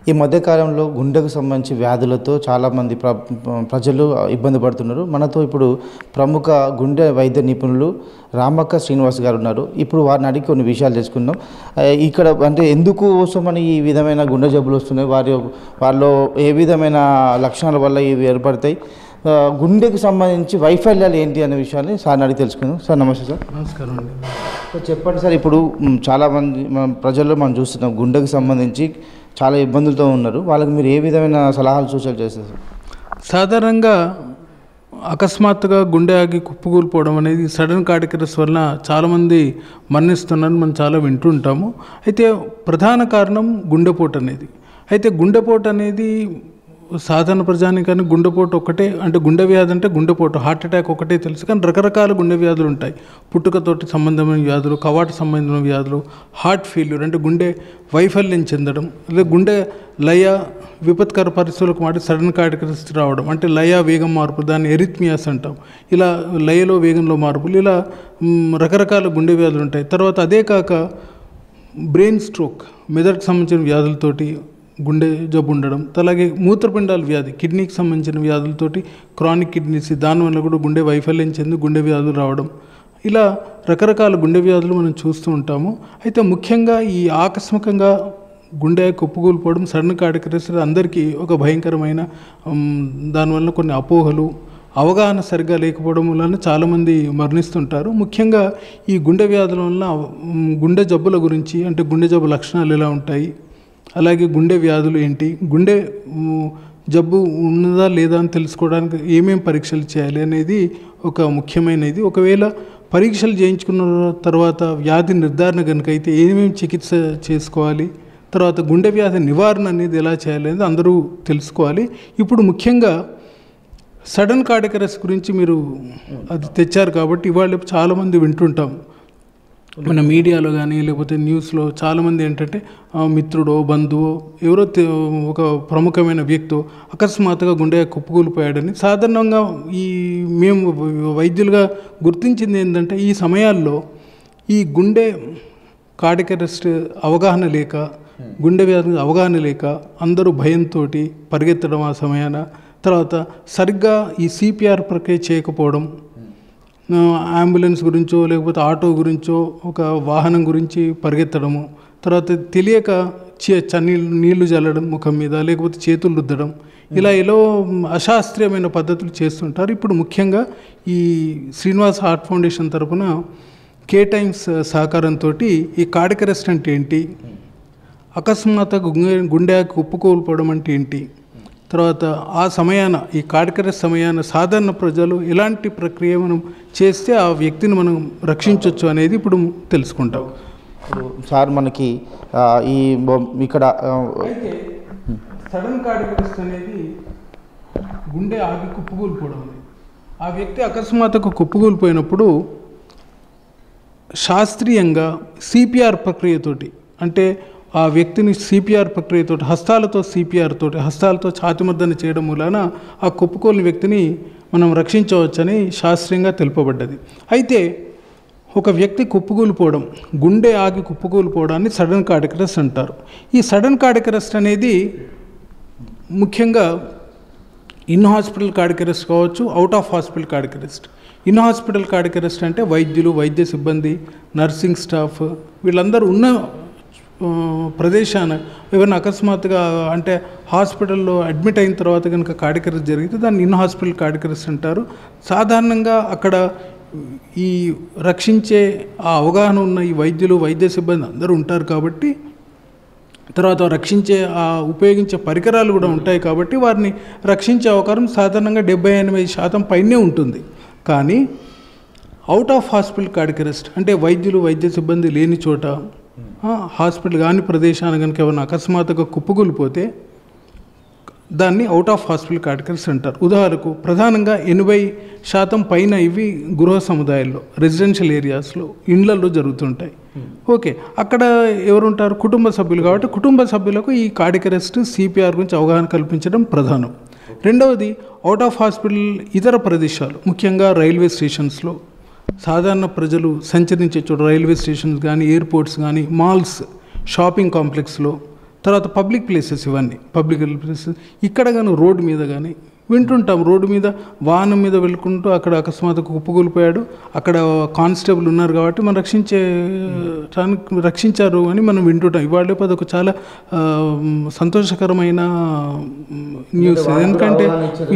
ఈ మధ్యకాలంలో గుండెకు సంబంధించి వ్యాధులతో చాలామంది ప్రజలు ఇబ్బంది పడుతున్నారు. మనతో ఇప్పుడు ప్రముఖ గుండె వైద్య నిపుణులు రామక్క శ్రీనివాస్ గారు ఉన్నారు. ఇప్పుడు వారిని అడిగి కొన్ని విషయాలు తెలుసుకుందాం. ఇక్కడ అంటే ఎందుకు కోసమని ఈ విధమైన గుండె జబ్బులు వస్తున్నాయి, వారిలో ఏ విధమైన లక్షణాల వల్ల ఇవి ఏర్పడతాయి, గుండెకు సంబంధించి వైఫల్యాలు ఏంటి అనే విషయాన్ని సార్ని అడిగి తెలుసుకుందాం. సార్ నమస్తే. సార్ నమస్కారం అండి. సో చెప్పండి సార్, ఇప్పుడు చాలామంది ప్రజల్లో మనం చూస్తున్నాం గుండెకు సంబంధించి చాలా ఇబ్బందులతో ఉన్నారు. వాళ్ళకి మీరు ఏ విధమైన సలహాలు సూచనలు చేస్తారు సార్? సాధారణంగా అకస్మాత్తుగా గుండె ఆగి కుప్పకూలిపోవడం అనేది సడన్ కార్డియక్ అరెస్ట్ వలన చాలామంది మరణిస్తున్నారని మనం చాలా వింటుంటాము. అయితే ప్రధాన కారణం గుండెపోటు అనేది. అయితే గుండెపోటు అనేది సాధారణ ప్రజానికాన్ని గుండెపోటు ఒకటే, అంటే గుండె వ్యాధి అంటే గుండెపోటు, హార్ట్ అటాక్ ఒకటే తెలుసు. కానీ రకరకాల గుండె వ్యాధులు ఉంటాయి. పుట్టుకతోటి సంబంధమైన వ్యాధులు, కవాట సంబంధమైన వ్యాధులు, హార్ట్ ఫెయిల్యూర్ అంటే గుండె వైఫల్యం చెందడం, లేదా గుండె లయ విపత్కర పరిస్థితులకు మాట సడన్ కార్డియక్ అరెస్ట్ రావడం, అంటే లయ వేగం మార్పు, దాన్ని ఎరిథ్మియాస్ అంటాం. ఇలా లయలో వేగంలో మార్పులు, ఇలా రకరకాల గుండె వ్యాధులు ఉంటాయి. తర్వాత అదే కాక బ్రెయిన్ స్ట్రోక్, మెదడుకు సంబంధించిన వ్యాధులతోటి గుండె జబ్బు ఉండడం, అలాగే మూత్రపిండాల వ్యాధి, కిడ్నీకి సంబంధించిన వ్యాధులతోటి క్రానిక్ కిడ్నీస్, దానివల్ల కూడా గుండె వైఫల్యం చెంది గుండె వ్యాధులు రావడం, ఇలా రకరకాల గుండె వ్యాధులు మనం చూస్తూ ఉంటాము. అయితే ముఖ్యంగా ఈ ఆకస్మికంగా గుండె కుప్పకూలిపోవడం, సడన్ కార్డియక్ అరెస్ట్ అందరికీ ఒక భయంకరమైన, దానివల్ల కొన్ని అపోహలు, అవగాహన సరిగ్గా లేకపోవడం వలన చాలామంది మరణిస్తుంటారు. ముఖ్యంగా ఈ గుండె వ్యాధుల వలన గుండె జబ్బుల గురించి, అంటే గుండె జబ్బు లక్షణాలు ఎలా ఉంటాయి, అలాగే గుండె వ్యాధులు ఏంటి, గుండె జబ్బు ఉన్నదా లేదా అని తెలుసుకోవడానికి ఏమేమి పరీక్షలు చేయాలి అనేది ఒక ముఖ్యమైనది. ఒకవేళ పరీక్షలు చేయించుకున్న తర్వాత వ్యాధి నిర్ధారణ కనుక అయితే ఏమేమి చికిత్స చేసుకోవాలి, తర్వాత గుండె వ్యాధి నివారణ అనేది ఎలా చేయాలి అనేది అందరూ తెలుసుకోవాలి. ఇప్పుడు ముఖ్యంగా సడన్ కార్డియక్ అరెస్ట్ గురించి మీరు అది తెచ్చారు కాబట్టి ఇవాళ చాలామంది వింటుంటాం మన మీడియాలో కానీ లేకపోతే న్యూస్లో. చాలామంది ఏంటంటే మిత్రుడో బంధువో ఎవరో ఒక ప్రముఖమైన వ్యక్తో అకస్మాత్తుగా గుండె కుప్పకూలిపోయాడని. సాధారణంగా మేము వైద్యులుగా గుర్తించింది ఏంటంటే ఈ సమయాల్లో ఈ గుండె కార్డియక్ అరెస్ట్ అవగాహన లేక, గుండె వ్యాధి అవగాహన లేక అందరూ భయంతో పరిగెత్తడం ఆ సమయాన, తర్వాత సరిగ్గా ఈ సిపిఆర్ ప్రక్రియ చేయకపోవడం, అంబులెన్స్ గురించో లేకపోతే ఆటో గురించో ఒక వాహనం గురించి పరిగెత్తడము, తర్వాత తెలియక నీళ్లు చల్లడం ముఖం మీద, లేకపోతే చేతులు రుద్దడం, ఇలా ఏదో అశాస్త్రీయమైన పద్ధతులు చేస్తుంటారు. ఇప్పుడు ముఖ్యంగా ఈ శ్రీనివాస్ హార్ట్ ఫౌండేషన్ తరఫున K-Times సహకారంతో ఈ కార్డియక్ అరెస్ట్ అంటే ఏంటి, అకస్మాత్తుగా గుండె కుప్పకూలిపోవడం అంటే ఏంటి, తర్వాత ఆ సమయాన ఈ కార్డియక్ అరెస్ట్ సమయాన సాధారణ ప్రజలు ఎలాంటి ప్రక్రియ మనం చేస్తే ఆ వ్యక్తిని మనం రక్షించవచ్చు అనేది ఇప్పుడు తెలుసుకుంటాం. సార్ మనకి ఈ ఇక్కడ అయితే సడన్ కార్డియక్ అరెస్ట్ అనేది గుండె ఆగి కుప్పకూలిపోవడం. ఆ వ్యక్తి అకస్మాత్తుగా కుప్పకూలిపోయినప్పుడు శాస్త్రీయంగా సిపిఆర్ ప్రక్రియతోటి, అంటే ఆ వ్యక్తిని సిపిఆర్ ప్రక్రియతో హస్తాలతో ఛాతిమర్దన చేయడం మూలాన ఆ కుప్పకూలిన వ్యక్తిని మనం రక్షించవచ్చని శాస్త్రీయంగా తెలుపబడ్డది. అయితే ఒక వ్యక్తి కుప్పకూలిపోవడం, గుండె ఆగి కుప్పకూలిపోవడాన్ని సడన్ కార్డియక్ అరెస్ట్ అంటారు. ఈ సడన్ కార్డియక్ అరెస్ట్ అనేది ముఖ్యంగా ఇన్ హాస్పిటల్ కార్డియక్ అరెస్ట్ కావచ్చు, out of hospital cardiac arrest. In hospital cardiac arrest అంటే వైద్యులు, వైద్య సిబ్బంది, నర్సింగ్ స్టాఫ్ వీళ్ళందరూ ఉన్న ప్రదేశాన ఏమైనా అకస్మాత్తుగా, అంటే హాస్పిటల్లో అడ్మిట్ అయిన తర్వాత కనుక కార్డియక్ అరెస్ట్ జరిగితే దాన్ని ఇన్ హాస్పిటల్ కార్డియక్ అరెస్ట్ అంటారు. సాధారణంగా అక్కడ ఈ రక్షించే ఆ అవగాహన ఉన్న ఈ వైద్యులు, వైద్య సిబ్బంది అందరూ ఉంటారు కాబట్టి, తర్వాత రక్షించే ఉపయోగించే పరికరాలు కూడా ఉంటాయి కాబట్టి వారిని రక్షించే అవకాశం సాధారణంగా 70-80% పైనే ఉంటుంది. కానీ out of hospital cardiac arrest అంటే వైద్యులు, వైద్య సిబ్బంది లేని చోట, హాస్పిటల్ కాని ప్రదేశాన్ని కనుక ఏమైనా అకస్మాత్తుగా కుప్పకూలిపోతే దాన్ని out of hospital cardiac arrest అంటారు. ఉదాహరణకు ప్రధానంగా 80% పైన ఇవి గృహ సముదాయాల్లో, రెసిడెన్షియల్ ఏరియాస్లో, ఇండ్లలో జరుగుతుంటాయి. ఓకే, అక్కడ ఎవరుంటారు? కుటుంబ సభ్యులు. కాబట్టి కుటుంబ సభ్యులకు ఈ కార్డియక్ అరెస్ట్, సిపిఆర్ గురించి అవగాహన కల్పించడం ప్రధానం. రెండవది అవుట్ ఆఫ్ హాస్పిటల్ ఇతర ప్రదేశాలు, ముఖ్యంగా రైల్వే స్టేషన్స్లో, సాధారణ ప్రజలు సంచరించే చోట రైల్వే స్టేషన్స్ కానీ, ఎయిర్పోర్ట్స్ కానీ, మాల్స్, షాపింగ్ కాంప్లెక్స్లో, తర్వాత పబ్లిక్ ప్లేసెస్, ఇవన్నీ పబ్లిక్ ప్లేసెస్. ఇక్కడ కానీ రోడ్డు మీద కానీ వింటుంటాం, రోడ్డు మీద వాహనం మీద వెళ్ళుకుంటూ అక్కడ అకస్మాత్తుగా కుప్పకూలిపోయాడు, అక్కడ కానిస్టేబుల్ ఉన్నారు కాబట్టి మనం రక్షించారు అని మనం వింటుంటాం. ఇవాళ అదొక చాలా సంతోషకరమైన న్యూస్. ఎందుకంటే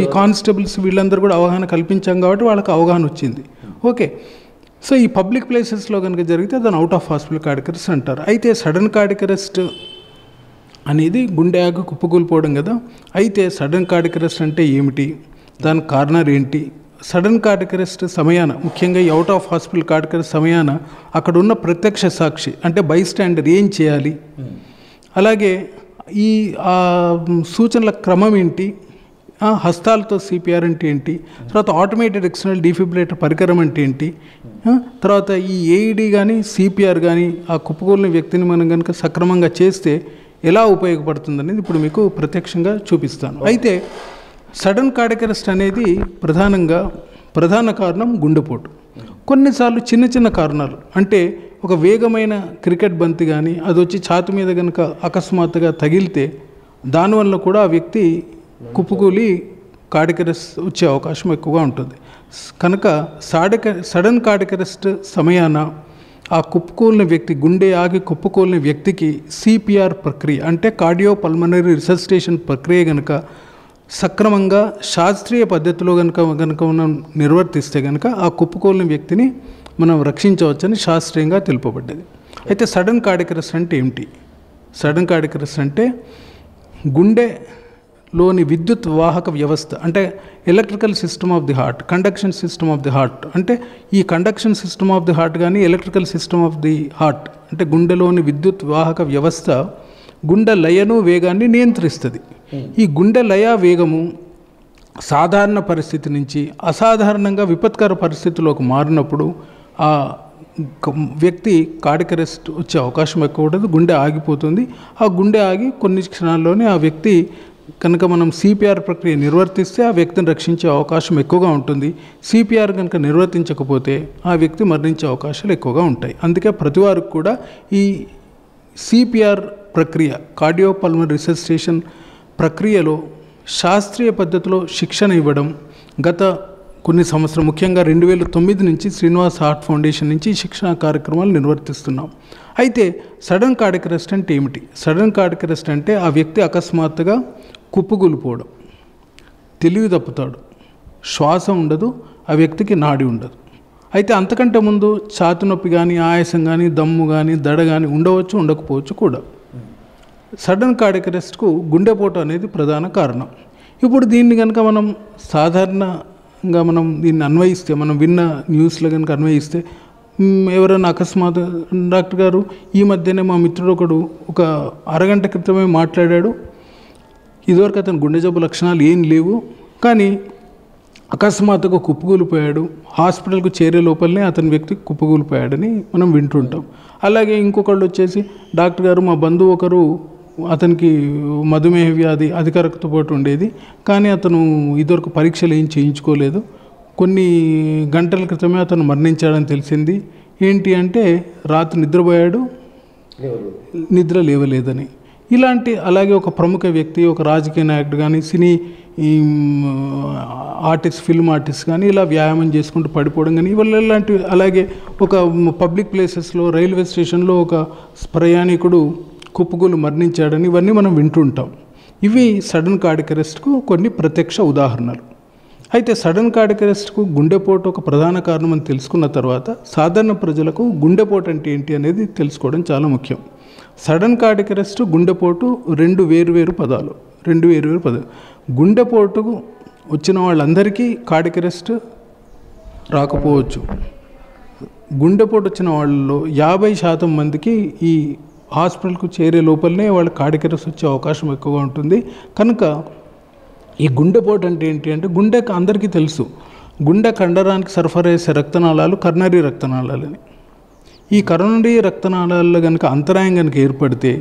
ఈ కానిస్టేబుల్స్ వీళ్ళందరూ కూడా అవగాహన కల్పించాం కాబట్టి వాళ్ళకి అవగాహన వచ్చింది. ఓకే, సో ఈ పబ్లిక్ ప్లేసెస్లో కనుక జరిగితే దాన్ని out of hospital cardiac arrest అంటారు. అయితే సడన్ కార్డియక్ అరెస్ట్ అనేది గుండె ఆగి కుప్పకూలిపోవడం కదా. అయితే సడన్ కార్డియక్ అరెస్ట్ అంటే ఏమిటి, దానికి కారణాలు ఏంటి, సడన్ కార్డియక్ అరెస్ట్ సమయాన, ముఖ్యంగా ఈ out of hospital cardiac arrest సమయాన అక్కడ ఉన్న ప్రత్యక్ష సాక్షి అంటే బైస్టాండర్ ఏం చేయాలి, అలాగే ఈ సూచనల క్రమం ఏంటి, హస్తాలతో సిపిఆర్ అంటే ఏంటి, తర్వాత ఆటోమేటెడ్ ఎక్స్టర్నల్ డిఫిబ్రిలేటర్ పరికరం అంటే ఏంటి, తర్వాత ఈ ఏఈడి కానీ సిపిఆర్ కానీ ఆ కుప్పకూలిన వ్యక్తిని మనం కనుక సక్రమంగా చేస్తే ఎలా ఉపయోగపడుతుందనేది ఇప్పుడు మీకు ప్రత్యక్షంగా చూపిస్తాను. అయితే సడన్ కార్డియక్ అరెస్ట్ అనేది ప్రధాన కారణం గుండెపోటు. కొన్నిసార్లు చిన్న చిన్న కారణాలు, అంటే ఒక వేగమైన క్రికెట్ బంతి కానీ అది వచ్చి ఛాతి మీద కనుక అకస్మాత్తుగా తగిలితే దానివల్ల కూడా ఆ వ్యక్తి కుప్పకూలి కార్డియక్ అరెస్ట్ వచ్చే అవకాశం ఎక్కువగా ఉంటుంది. కనుక సడన్ కార్డియక్ అరెస్ట్ సమయాన ఆ కుప్పకూలిన వ్యక్తి, గుండె ఆగి కుప్పకూలిన వ్యక్తికి సిపిఆర్ ప్రక్రియ అంటే కార్డియో పల్మనరీ రిససిటేషన్ ప్రక్రియ కనుక సక్రమంగా శాస్త్రీయ పద్ధతిలో కనుక మనం నిర్వర్తిస్తే కనుక ఆ కుప్పకూలిన వ్యక్తిని మనం రక్షించవచ్చని శాస్త్రీయంగా తెలుపబడ్డది. అయితే సడన్ కార్డియక్ అరెస్ట్ అంటే ఏమిటి? సడన్ కార్డియక్ అరెస్ట్ అంటే గుండెలోని విద్యుత్ వాహక వ్యవస్థ అంటే electrical system of the heart, conduction system of the heart, అంటే ఈ conduction system of the heart కానీ electrical system of the heart అంటే గుండెలోని విద్యుత్ వాహక వ్యవస్థ గుండె లయను వేగాన్ని నియంత్రిస్తుంది. ఈ గుండె లయ వేగము సాధారణ పరిస్థితి నుంచి అసాధారణంగా విపత్కర పరిస్థితిలోకి మారినప్పుడు ఆ వ్యక్తి కార్డియక్ అరెస్ట్ వచ్చే అవకాశం ఎక్కువ ఉంటుంది, గుండె ఆగిపోతుంది. ఆ గుండె ఆగి కొన్ని క్షణాల్లోనే ఆ వ్యక్తి కనుక మనం సిపిఆర్ ప్రక్రియ నిర్వర్తిస్తే ఆ వ్యక్తిని రక్షించే అవకాశం ఎక్కువగా ఉంటుంది. సిపిఆర్ కనుక నిర్వర్తించకపోతే ఆ వ్యక్తి మరణించే అవకాశాలు ఎక్కువగా ఉంటాయి. అందుకే ప్రతి వారికి కూడా ఈ సిపిఆర్ ప్రక్రియ, కార్డియోపల్మనరీ రిససిటేషన్ ప్రక్రియలో శాస్త్రీయ పద్ధతిలో శిక్షణ ఇవ్వడం గత కొన్ని సంవత్సరం, ముఖ్యంగా 2009 నుంచి శ్రీనివాస్ హార్ట్ ఫౌండేషన్ నుంచి శిక్షణ కార్యక్రమాలు నిర్వర్తిస్తున్నాం. అయితే సడన్ కార్డియక్ అరెస్ట్ అంటే ఏమిటి? సడన్ కార్డియక్ అరెస్ట్ అంటే ఆ వ్యక్తి అకస్మాత్తుగా కుప్పకూలిపోవడం, తెలివి తప్పుతాడు, శ్వాస ఉండదు, ఆ వ్యక్తికి నాడి ఉండదు. అయితే అంతకంటే ముందు ఛాతి నొప్పి కానీ, ఆయాసం కానీ, దమ్ము కానీ, దడ కానీ ఉండవచ్చు, ఉండకపోవచ్చు కూడా. సడన్ కార్డియక్ అరెస్ట్కు గుండెపోటు అనేది ప్రధాన కారణం. ఇప్పుడు దీన్ని కనుక మనం సాధారణంగా మనం దీన్ని అన్వయిస్తే, మనం విన్న న్యూస్లో కనుక అన్వయిస్తే, ఎవరైనా అకస్మాత్ డాక్టర్ గారు ఈ మధ్యనే మా మిత్రుడు ఒకడు ఒక అరగంట క్రితమే మాట్లాడాడు, ఇదివరకు అతను గుండె జబ్బు లక్షణాలు ఏం లేవు, కానీ అకస్మాత్తుగా కుప్పకూలిపోయాడు, హాస్పిటల్కు చేరే లోపలనే అతని వ్యక్తి కుప్పకూలిపోయాడని మనం వింటుంటాం. అలాగే ఇంకొకళ్ళు వచ్చేసి, డాక్టర్ గారు మా బంధువు ఒకరు, అతనికి మధుమేహ వ్యాధి, అధిక రక్తపోటు ఉండేది, కానీ అతను ఇదివరకు పరీక్షలు ఏం చేయించుకోలేదు, కొన్ని గంటల క్రితమే అతను మరణించాడని తెలిసింది. ఏంటి అంటే రాత్రి నిద్రపోయాడు, నిద్ర లేవలేదని. ఇలాంటి, అలాగే ఒక ప్రముఖ వ్యక్తి, ఒక రాజకీయ నాయకుడు కానీ, సినీ ఆర్టిస్ట్, ఫిల్మ్ ఆర్టిస్ట్ కానీ ఇలా వ్యాయామం చేసుకుంటూ పడిపోవడం కానీ ఇలాంటివి. అలాగే ఒక పబ్లిక్ ప్లేసెస్లో, రైల్వే స్టేషన్లో ఒక ప్రయాణికుడు కుప్పకూలి మరణించాడని ఇవన్నీ మనం వింటుంటాం. ఇవి సడన్ కార్డియక్ అరెస్ట్కు కొన్ని ప్రత్యక్ష ఉదాహరణలు. అయితే సడన్ కార్డియక్ అరెస్ట్కు గుండెపోటు ఒక ప్రధాన కారణం అని తెలుసుకున్న తర్వాత సాధారణ ప్రజలకు గుండెపోటు అంటే ఏంటి అనేది తెలుసుకోవడం చాలా ముఖ్యం. సడన్ కార్డియక్ అరెస్ట్, గుండెపోటు రెండు వేరు పదాలు. గుండెపోటుకు వచ్చిన వాళ్ళందరికీ కార్డియక్ అరెస్ట్ రాకపోవచ్చు. గుండెపోటు వచ్చిన వాళ్ళలో 50% మందికి ఈ హాస్పిటల్కు చేరే లోపలనే వాళ్ళ కార్డియక్ అరెస్ట్ వచ్చే అవకాశం ఎక్కువగా ఉంటుంది. కనుక ఈ గుండెపోటు అంటే ఏంటి అంటే, గుండెకు అందరికీ తెలుసు, గుండె కండరానికి సరఫరా చేసే రక్తనాళాలు కర్నరీ రక్తనాళాలని. ఈ కరోనరీ రక్తనాళాల్లో కనుక అంతరాయం కనుక ఏర్పడితే,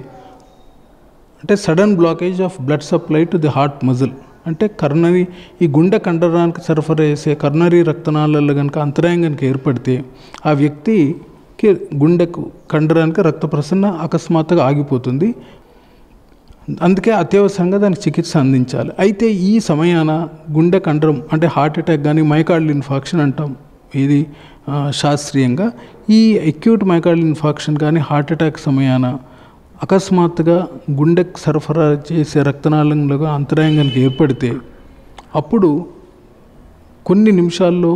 అంటే sudden blockage of blood supply to the heart muscle, అంటే కర్నరీ, ఈ గుండె కండరానికి సరఫరా చేసే కర్నరీ రక్తనాళాల్లో కనుక అంతరాయం కనుక ఏర్పడితే ఆ వ్యక్తికి గుండెకు కండరానికి రక్త ప్రసరణ అకస్మాత్తుగా ఆగిపోతుంది. అందుకే అత్యవసరంగా దానికి చికిత్స అందించాలి. అయితే ఈ సమయాన గుండె కండరం అంటే హార్ట్ అటాక్ కానీ మైకార్డియల్ ఇన్ఫాక్షన్ అంటాం ఇది శాస్త్రీయంగా, ఈ అక్యూట్ మైకార్డియల్ ఇన్ఫాక్షన్ కానీ హార్ట్ అటాక్ సమయాన అకస్మాత్తుగా గుండెకు సరఫరా చేసే రక్తనాళంలో అంతరాయం కనుక ఏర్పడితే అప్పుడు కొన్ని నిమిషాల్లో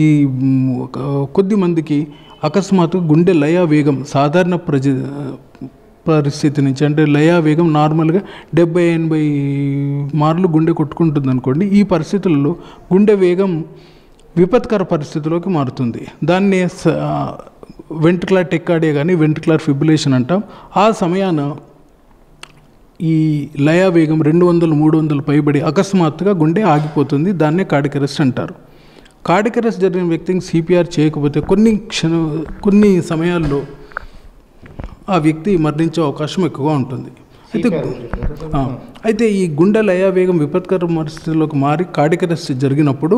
ఈ కొద్ది మందికి అకస్మాత్తుగా గుండె లయ వేగం సాధారణ పరిస్థితి నుంచి అంటే లయ వేగం నార్మల్గా 70-80 మార్లు గుండె కొట్టుకుంటుంది అనుకోండి. ఈ పరిస్థితులలో గుండె వేగం విపత్కర పరిస్థితిలోకి మారుతుంది. దాన్ని వెంట్రుకులర్ టెక్కార్డియా కానీ వెంట్రుకులర్ ఫిబ్రిలేషన్ అంటాం. ఆ సమయాన ఈ లయ వేగం 200-300 పైబడి అకస్మాత్తుగా గుండె ఆగిపోతుంది. దాన్నే కార్డియక్ అరెస్ట్ అంటారు. కార్డియక్ అరెస్ట్ జరిగిన వ్యక్తికి సిపిఆర్ చేయకపోతే కొన్ని సమయాల్లో ఆ వ్యక్తి మరణించే అవకాశం ఎక్కువగా ఉంటుంది. అయితే ఈ గుండె లయ వేగం విపత్కర పరిస్థితుల్లోకి మారి కార్డియక్ అరెస్ట్ జరిగినప్పుడు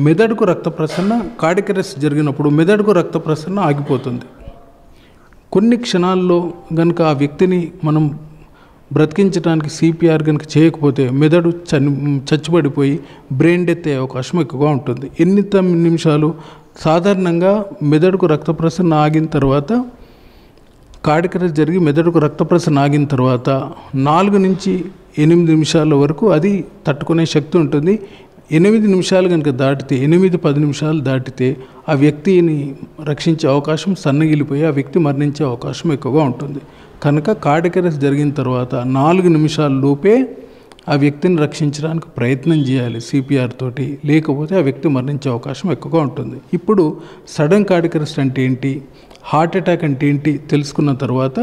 మెదడుకు రక్త ప్రసరణ కార్డియక్ అరెస్ట్ జరిగినప్పుడు మెదడుకు రక్త ప్రసరణ ఆగిపోతుంది. కొన్ని క్షణాల్లో కనుక ఆ వ్యక్తిని మనం బ్రతికించడానికి సిపిఆర్ కనుక చేయకపోతే మెదడు చచ్చిపడిపోయి బ్రెయిన్ డెత్ అయ్యే అవకాశం ఎక్కువగా ఉంటుంది. 8 నిమిషాలు సాధారణంగా మెదడుకు రక్త ప్రసరణ ఆగిన తర్వాత కార్డియక్ అరెస్ట్ జరిగి మెదడుకు రక్త ప్రసరణ ఆగిన తర్వాత 4 నుంచి 8 నిమిషాల వరకు అది తట్టుకునే శక్తి ఉంటుంది. 8 నిమిషాలు కనుక దాటితే 8-10 నిమిషాలు దాటితే ఆ వ్యక్తిని రక్షించే అవకాశం సన్నగిలిపోయి ఆ వ్యక్తి మరణించే అవకాశం ఎక్కువగా ఉంటుంది. కనుక కార్డియక్ అరెస్ట్ జరిగిన తర్వాత 4 నిమిషాల లోపే ఆ వ్యక్తిని రక్షించడానికి ప్రయత్నం చేయాలి సిపిఆర్ తోటి, లేకపోతే ఆ వ్యక్తి మరణించే అవకాశం ఎక్కువగా ఉంటుంది. ఇప్పుడు సడన్ కార్డియక్ అరెస్ట్ అంటే ఏంటి, హార్ట్ అటాక్ అంటే ఏంటి తెలుసుకున్న తర్వాత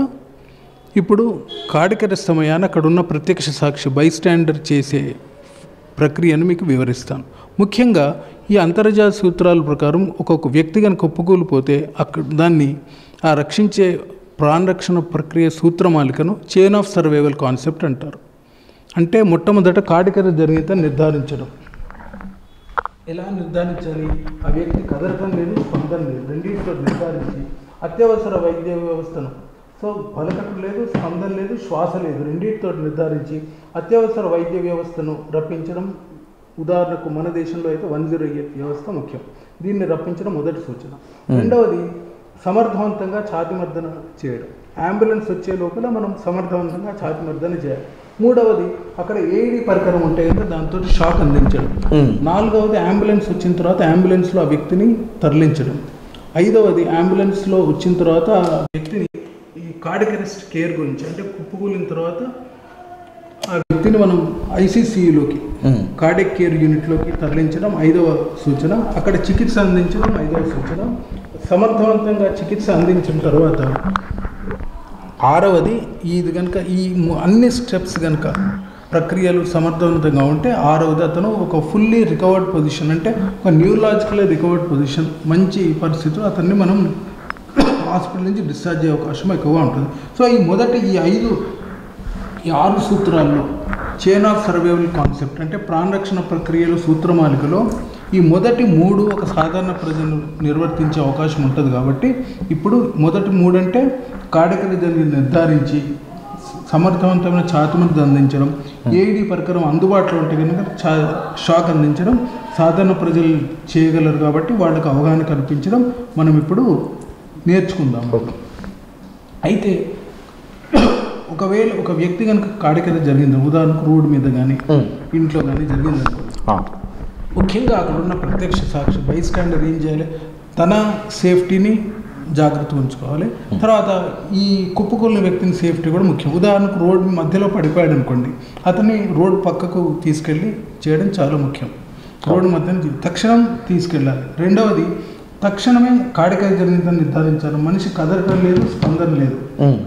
ఇప్పుడు కార్డియక్ అరెస్ట్ సమయాన్ని అక్కడ ఉన్న ప్రత్యక్ష సాక్షి బైస్టాండర్ చేసే ప్రక్రియను మీకు వివరిస్తాను. ముఖ్యంగా ఈ అంతర్జాతీయ సూత్రాల ప్రకారం ఒక్కొక్క వ్యక్తి కనుక ఒప్పుకోలిపోతే అక్కడ దాన్ని ఆ రక్షించే ప్రాణరక్షణ ప్రక్రియ సూత్రమాలికను చైన్ ఆఫ్ సర్వైవల్ కాన్సెప్ట్ అంటారు. అంటే మొట్టమొదట కార్డియక్ అరెస్ట్ జరిగితే నిర్ధారించడం. ఎలా నిర్ధారించాలి? ఆ వ్యక్తి కదలటం లేదు, స్పందన లేదు, రెండింటితో నిర్ధారించి అత్యవసర వైద్య వ్యవస్థను పలకటం లేదు, స్పందన లేదు, శ్వాస లేదు, రెండింటితో నిర్ధారించి అత్యవసర వైద్య వ్యవస్థను రప్పించడం. ఉదాహరణకు మన దేశంలో అయితే 108 వ్యవస్థ ముఖ్యం. దీన్ని రప్పించడం మొదటి సూచన. రెండవది సమర్థవంతంగా ఛాతీమర్దన చేయడం. అంబులెన్స్ వచ్చే లోపల మనం సమర్థవంతంగా ఛాతీమర్దన చేయాలి. మూడవది అక్కడ ఏఈడి పరికరం ఉంటే కదా దాంతో షాక్ అందించడం. నాలుగవది అంబులెన్స్ వచ్చిన తర్వాత అంబులెన్స్లో ఆ వ్యక్తిని తరలించడం. ఐదవది అంబులెన్స్లో వచ్చిన తర్వాత ఆ వ్యక్తిని ఈ కార్డియక్ అరెస్ట్ కేర్ గురించి అంటే కుప్పకూలిన తర్వాత ఆ వ్యక్తిని మనం ఐసీసీలోకి కార్డియక్ కేర్ యూనిట్లోకి తరలించడం 5వ సూచన. అక్కడ చికిత్స అందించడం 5వ సూచన. సమర్థవంతంగా చికిత్స అందించిన తర్వాత 6వది ఇది కనుక ఈ అన్ని స్టెప్స్ కనుక ప్రక్రియలు సమర్థవంతంగా ఉంటే 6వది అతను ఒక ఫుల్లీ రికవర్డ్ పొజిషన్ అంటే ఒక న్యూరలాజికల్ రికవర్డ్ పొజిషన్ మంచి పరిస్థితులు అతన్ని మనం హాస్పిటల్ నుంచి డిశ్చార్జ్ అయ్యే అవకాశం ఎక్కువగా ఉంటుంది. సో ఈ మొదటి ఈ 6 సూత్రాల్లో చైన్ ఆఫ్ సర్వైవల్ కాన్సెప్ట్ అంటే ప్రాణరక్షణ ప్రక్రియలు సూత్రమాలికలో ఈ మొదటి 3 ఒక సాధారణ ప్రజలు నిర్వర్తించే అవకాశం ఉంటుంది. కాబట్టి ఇప్పుడు మొదటి 3 అంటే కార్డియక్ అరెస్ట్ నిర్ధారించి సమర్థవంతమైన ఛాతీమర్దన అందించడం, ఏఈడి పరికరం అందుబాటులో ఉంటే కనుక షాక్ అందించడం సాధారణ ప్రజలు చేయగలరు. కాబట్టి వాళ్ళకి అవగాహన కల్పించడం మనం ఇప్పుడు నేర్చుకుందాం. అయితే ఒకవేళ ఒక వ్యక్తి కనుక కార్డియక్ అరెస్ట్ జరిగింది, ఉదాహరణకు రోడ్డు మీద కానీ ఇంట్లో కానీ జరిగింది అనుకో, ముఖ్యంగా అక్కడ ఉన్న ప్రత్యక్ష సాక్షి బైస్టాండర్ ఏం చేయాలి? తన సేఫ్టీని జాగ్రత్త ఉంచుకోవాలి. తర్వాత ఈ కుప్పకూలిన వ్యక్తిని సేఫ్టీ కూడా ముఖ్యం. ఉదాహరణకు రోడ్డు మధ్యలో పడిపోయాడు అనుకోండి, అతన్ని రోడ్డు పక్కకు తీసుకెళ్ళి చేయడం చాలా ముఖ్యం. రోడ్డు మధ్యన తక్షణం తీసుకెళ్ళాలి. రెండవది తక్షణమే కార్డియక్ అరెస్ట్ జరిగిందని నిర్ధారించాలి. మనిషి కదలటం లేదు, స్పందన లేదు,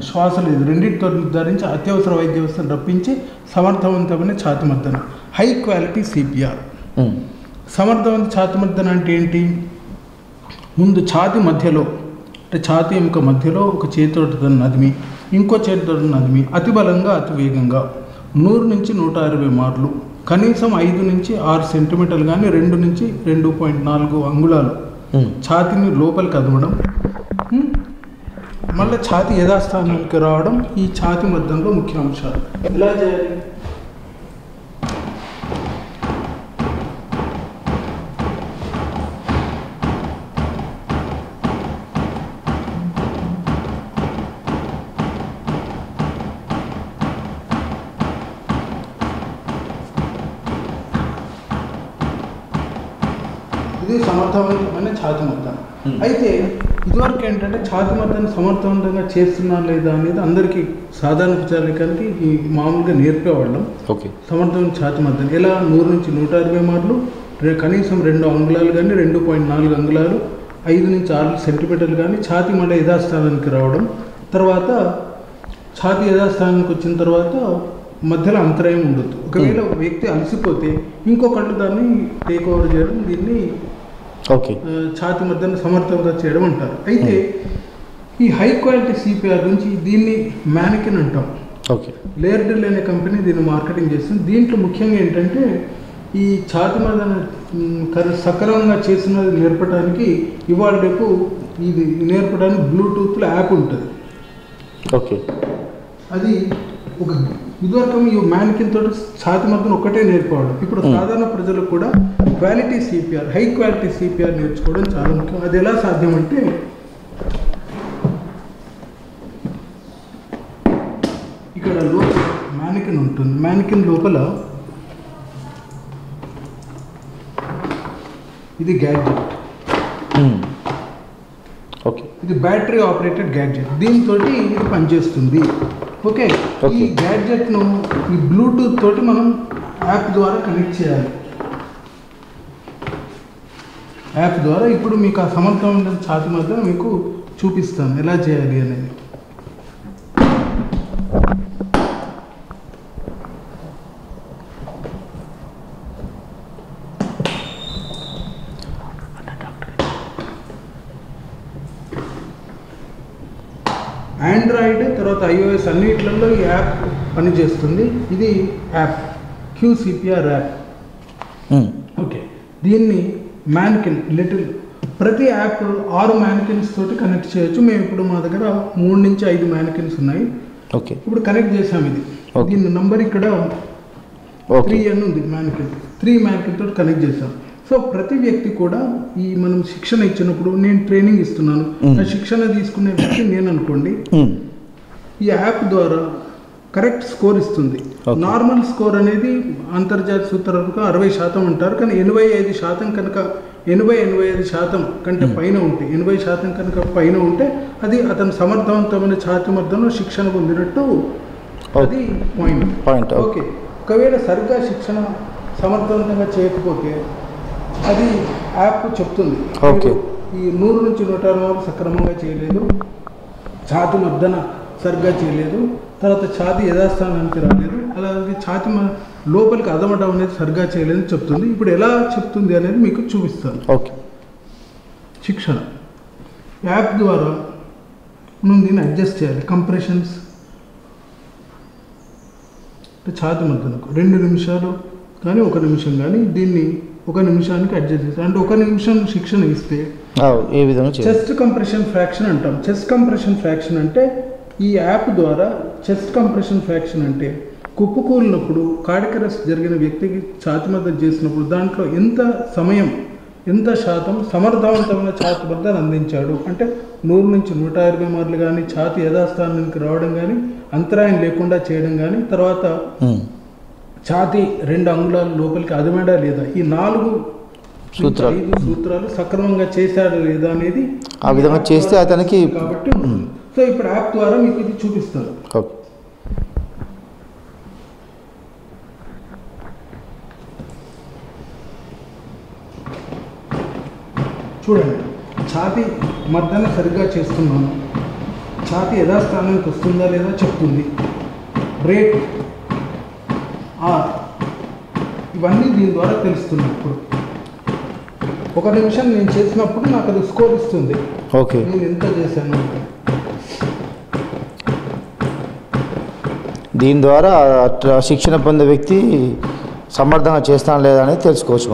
శ్వాస లేదు, రెండింటితో నిర్ధారించి అత్యవసర వైద్య వ్యవస్థను రప్పించి సమర్థవంతమైన ఛాతీమర్దన, హై క్వాలిటీ సిపిఆర్. సమర్థవంత ఛాతీమర్దన అంటే ఏంటి? ముందు ఛాతీ మధ్యలో అంటే ఛాతీ ఎముక మధ్యలో ఒక చేతితో నదిమి ఇంకో చేతితో నదిమి అతి బలంగా అతి వేగంగా 100 నుంచి 120 మార్లు కనీసం 5 నుంచి 6 సెంటీమీటర్లు కానీ 2 నుంచి 2.4 అంగుళాలు ఛాతీని లోపలికి అదమడం. మళ్ళీ ఛాతీ యథాస్థానానికి రావడం ఈ ఛాతీ మధ్యంలో ముఖ్య అంశాలు. ఎలా చేయాలి? ఇది సమర్థవంతమైన ఛాతీ మద్దన. అయితే ఇదివరకు ఏంటంటే ఛాతీ మద్దన సమర్థవంతంగా చేస్తున్నా లేదా అనేది అందరికీ సాధారణ ప్రజానికానికి ఈ మామూలుగా నేర్పేవాళ్ళం. ఓకే. సమర్థమైన ఛాతీ మద్దన ఎలా 100 నుంచి 120 మార్లు, కనీసం 2 అంగుళాలు కానీ 2.4 అంగుళాలు, 5 నుంచి 6 సెంటీమీటర్లు కానీ ఛాతీ మళ్ళీ యథాస్థానానికి రావడం. తర్వాత ఛాతీ యథాస్థానానికి వచ్చిన తర్వాత మధ్యలో అంతరాయం ఉండొద్దు. ఒకవేళ వ్యక్తి అలసిపోతే ఇంకొకళ్ళు దాన్ని టేక్ ఓవర్ చేయడం, దీన్ని ఓకే ఛాతీ మద్దన సమర్థంగా చేయడం అంటారు. అయితే ఈ హై క్వాలిటీ సిపిఆర్ నుంచి దీన్ని మ్యానికిన్ అంటాం. ఓకే. లేయర్డిల్ అనే కంపెనీ దీన్ని మార్కెటింగ్ చేస్తుంది. దీంట్లో ముఖ్యంగా ఏంటంటే ఈ ఛాతీ మద్దన సక్రమంగా చేస్తున్నది నేర్పడానికి ఇవాళ రేపు ఇది నేర్పడానికి బ్లూటూత్లో యాప్ ఉంటుంది. ఓకే. అది ఒక ఇదివరకు ఈ మ్యానికిన్ తోటి ఛాతీ మద్దన ఒక్కటే నేర్పేవాడు. ఇప్పుడు సాధారణ ప్రజలకు కూడా quality CPR, high quality CPR నేర్చుకోవడం చాలా ముఖ్యం. అది ఎలా సాధ్యం అంటే ఇక్కడ లోపల మ్యానికిన్ ఉంటుంది. మ్యానికిన్ లోపల ఇది గ్యాడ్జెట్. ఓకే. ఇది బ్యాటరీ ఆపరేటెడ్ గ్యాడ్జెట్. దీంతో ఇది పనిచేస్తుంది. ఓకే. ఈ గ్యాడ్జెట్ను ఈ బ్లూటూత్ తోటి మనం యాప్ ద్వారా కనెక్ట్ చేయాలి. యాప్ ద్వారా ఇప్పుడు మీకు ఆ సమర్థవంతమైన ఛాతీ మద్దన మీకు చూపిస్తాను ఎలా చేయాలి అనేది. ఆండ్రాయిడ్ తర్వాత iOS అన్నిట్లలో ఈ యాప్ పనిచేస్తుంది. ఇది యాప్ QCPR యాప్. ఓకే. దీన్ని మ్యానికిన్ ప్రతి యాప్ 6 మ్యానికిన్స్ తోటి కనెక్ట్ చేయొచ్చు. మేము ఇప్పుడు మా దగ్గర 3 నుంచి 5 మ్యానికిన్స్ ఉన్నాయి. ఓకే. ఇప్పుడు కనెక్ట్ చేసాం. ఇది దీని నంబర్ ఇక్కడ 3 అని ఉంది. మ్యానికిన్ 3 మ్యానికిన్ తోటి కనెక్ట్ చేసాం. సో ప్రతి వ్యక్తి కూడా ఈ మనం శిక్షణ ఇచ్చినప్పుడు నేను ట్రైనింగ్ ఇస్తున్నాను, ఆ శిక్షణ తీసుకునే వ్యక్తి నేను అనుకోండి, ఈ యాప్ ద్వారా కరెక్ట్ స్కోర్ ఇస్తుంది. నార్మల్ స్కోర్ అనేది అంతర్జాతీయ సూత్రాలకు 60% అంటారు. కానీ 85% కనుక 85% కంటే పైన ఉంటే 80% కనుక పైన ఉంటే అది అతను సమర్థవంతమైన ఛాతీ మద్దనలో శిక్షణ పొందినట్టు అది పాయింట్. ఓకే. ఒకవేళ సరిగ్గా శిక్షణ సమర్థవంతంగా చేయకపోతే అది యాప్ చెప్తుంది, ఈ 100 నుంచి 160 సక్రమంగా చేయలేదు, ఛాతీ మద్దన సరిగ్గా చేయలేదు, తర్వాత ఛాతీ యథాస్థానానికి రాలేదు, అలాగే ఛాతీ లోపలికి అదమడం అనేది సరిగ్గా చేయలేదని చెప్తుంది. ఇప్పుడు ఎలా చెప్తుంది అనేది మీకు చూపిస్తాను. ఓకే. శిక్షణ యాప్ ద్వారా మనం దీన్ని అడ్జస్ట్ చేయాలి. కంప్రెషన్స్ ఛాతీ మద్దనకు 2 నిమిషాలు కానీ 1 నిమిషం కానీ దీన్ని 1 నిమిషానికి అడ్జస్ట్ చేస్తాం. అంటే 1 నిమిషం శిక్షణ ఇస్తే ఏ విధంగా చెస్ట్ కంప్రెషన్ ఫ్రాక్షన్ అంటాం. చెస్ట్ కంప్రెషన్ ఫ్రాక్షన్ అంటే ఈ యాప్ ద్వారా చెస్ట్ కంప్రెషన్ ఫ్రాక్షన్ అంటే కుప్పకూలినప్పుడు కార్డియక్ జరిగిన వ్యక్తికి ఛాతీ మద్దన చేసినప్పుడు దాంట్లో ఎంత సమయం, ఎంత శాతం సమర్థవంతమైన ఛాతీ మద్దన అందించాడు అంటే 100 నుంచి 120 మార్లు కానీ ఛాతీ యథాస్థానానికి రావడం కానీ అంతరాయం లేకుండా చేయడం కానీ తర్వాత ఛాతీ 2 అంగుళాల లోపలికి అదమడా లేదా, ఈ 4 సూత్రాలు సక్రమంగా చేశాడా లేదా అనేది ఆ విధంగా చేస్తే అతనికి కాబట్టి. సో ఇప్పుడు యాప్ ద్వారా మీకు ఇది చూపిస్తారు. చూడండి, ఛాతీ మద్దన సరిగ్గా చేస్తున్నాను, ఛాతీ యథాస్థానానికి వస్తుందా లేదా చెప్తుంది. బ్రేక్ ఇవన్నీ దీని ద్వారా తెలుస్తున్నాయి. ఇప్పుడు 1 నిమిషం నేను చేసినప్పుడు నాకు అది స్కోర్ ఇస్తుంది. ఓకే. నేను ఎంత చేశాను. దీని ద్వారా శిక్షణ పొందే వ్యక్తి సమర్థంగా చేస్తాను లేదా అనేది తెలుసుకోవచ్చు.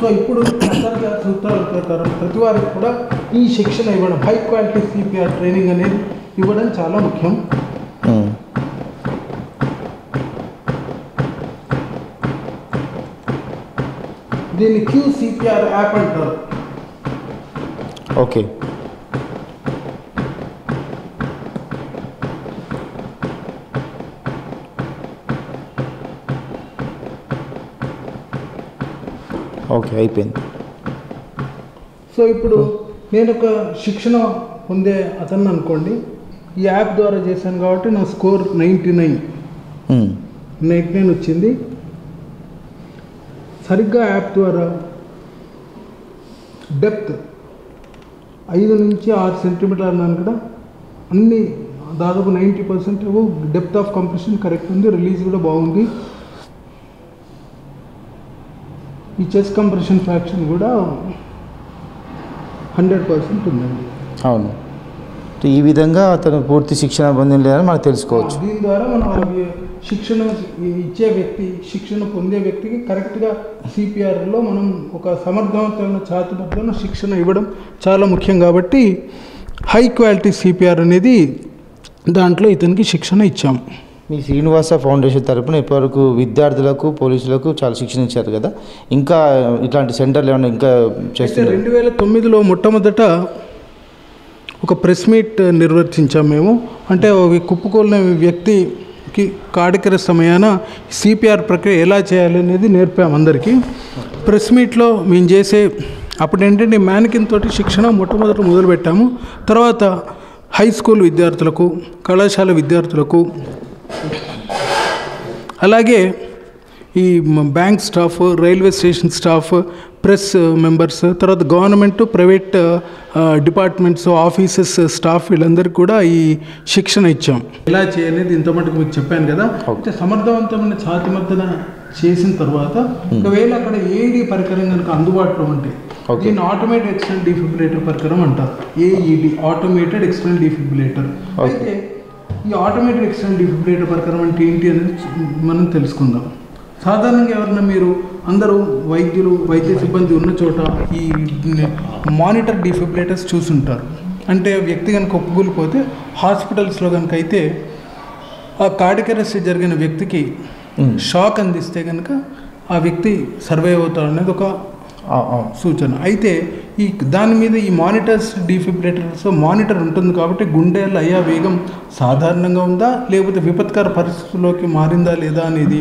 సో ఇప్పుడు అంతర్జాతీయ సూత్రాల ప్రకారం ప్రతి వారికి కూడా ఈ శిక్షణ ఇవ్వడం, హై క్వాలిటీ సిపిఆర్ ట్రైనింగ్ అనేది ఇవ్వడం చాలా ముఖ్యం. దీన్ని QCPR యాప్ అంటారు. ఓకే. ఓకే, అయిపోయింది. సో ఇప్పుడు నేను ఒక శిక్షణ పొందే అతన్ని అనుకోండి, ఈ యాప్ ద్వారా చేశాను కాబట్టి నా స్కోర్ 99 వచ్చింది. సరిగ్గా యాప్ ద్వారా డెప్త్ 5 నుంచి 6 సెంటీమీటర్లు అన్నాను కదా, అన్ని దాదాపు 90% డెప్త్ ఆఫ్ కంప్రెషన్ కరెక్ట్ ఉంది, రిలీజ్ కూడా బాగుంది. ఈ చెస్ట్ కంప్రెషన్ ఫ్రాక్షన్ కూడా 100% ఉందండి. అవును, ఈ విధంగా అతను పూర్తి శిక్షణ పొందలేదని మనకు తెలుసుకోవచ్చు. దీని ద్వారా మనం శిక్షణ ఇచ్చే వ్యక్తి, శిక్షణ పొందే వ్యక్తికి కరెక్ట్గా సిపిఆర్లో మనం ఒక సమర్థవంతమైన ఛాతిబద్ధమైన శిక్షణ ఇవ్వడం చాలా ముఖ్యం. కాబట్టి హై క్వాలిటీ సిపిఆర్ అనేది దాంట్లో ఇతనికి శిక్షణ ఇచ్చాం. మీ శ్రీనివాస ఫౌండేషన్ తరపున ఇప్పటివరకు విద్యార్థులకు, పోలీసులకు చాలా శిక్షణ ఇచ్చారు కదా, ఇంకా ఇట్లాంటి సెంటర్లు ఏమైనా ఇంకా చేస్తే? 2009లో మొట్టమొదట ఒక ప్రెస్ మీట్ నిర్వర్తించాం మేము. అంటే కుప్పకూలిన వ్యక్తికి కాడికర సమయాన సిపిఆర్ ప్రక్రియ ఎలా చేయాలి అనేది నేర్పాము అందరికీ. ప్రెస్ మీట్లో మేము చేసే అప్పుడు ఏంటంటే మ్యాన్కిన్ తోటి శిక్షణ మొట్టమొదట మొదలుపెట్టాము. తర్వాత హై స్కూల్ విద్యార్థులకు, కళాశాల విద్యార్థులకు, అలాగే ఈ bank staff, railway station staff, press members, తర్వాత government, private departments, offices staff వీళ్ళందరికీ కూడా ఈ శిక్షణ ఇచ్చాం. ఎలా చేయాలనేది ఇంత మటుకు మీకు చెప్పాను కదా. అయితే సమర్థవంతమైన ఛాతిమర్దన చేసిన తర్వాత ఒకవేళ అక్కడ ఏఈడి పరికరం కనుక అందుబాటులో ఉంటే దీన్ని ఆటోమేటెడ్ ఎక్స్టర్నల్ డిఫిబ్రిలేటర్ పరికరం అంటారు. AED, automated external defibrillator. అయితే ఈ ఆటోమేటెడ్ ఎక్స్టర్నల్ డిఫిబ్రిలేటర్ పరికరం అంటే ఏంటి అనేది మనం తెలుసుకుందాం. సాధారణంగా ఎవరైనా మీరు అందరూ వైద్యులు, వైద్య సిబ్బంది ఉన్న చోట ఈ మానిటర్ డిఫిబ్రిలేటర్స్ చూసుంటారు. అంటే వ్యక్తి కనుక ఒప్పుకోలేకపోతే హాస్పిటల్స్లో కనుక అయితే ఆ కార్డియాక్ అరెస్ట్ జరిగిన వ్యక్తికి షాక్ అందిస్తే కనుక ఆ వ్యక్తి సర్వైవ్ అవుతాడు అనేది ఒక సూచన. అయితే ఈ దాని మీద ఈ మానిటర్స్ డిఫిబ్రిలేటర్స్ మానిటర్ ఉంటుంది కాబట్టి గుండె లయ వేగం సాధారణంగా ఉందా లేకపోతే విపత్కర పరిస్థితుల్లోకి మారిందా లేదా అనేది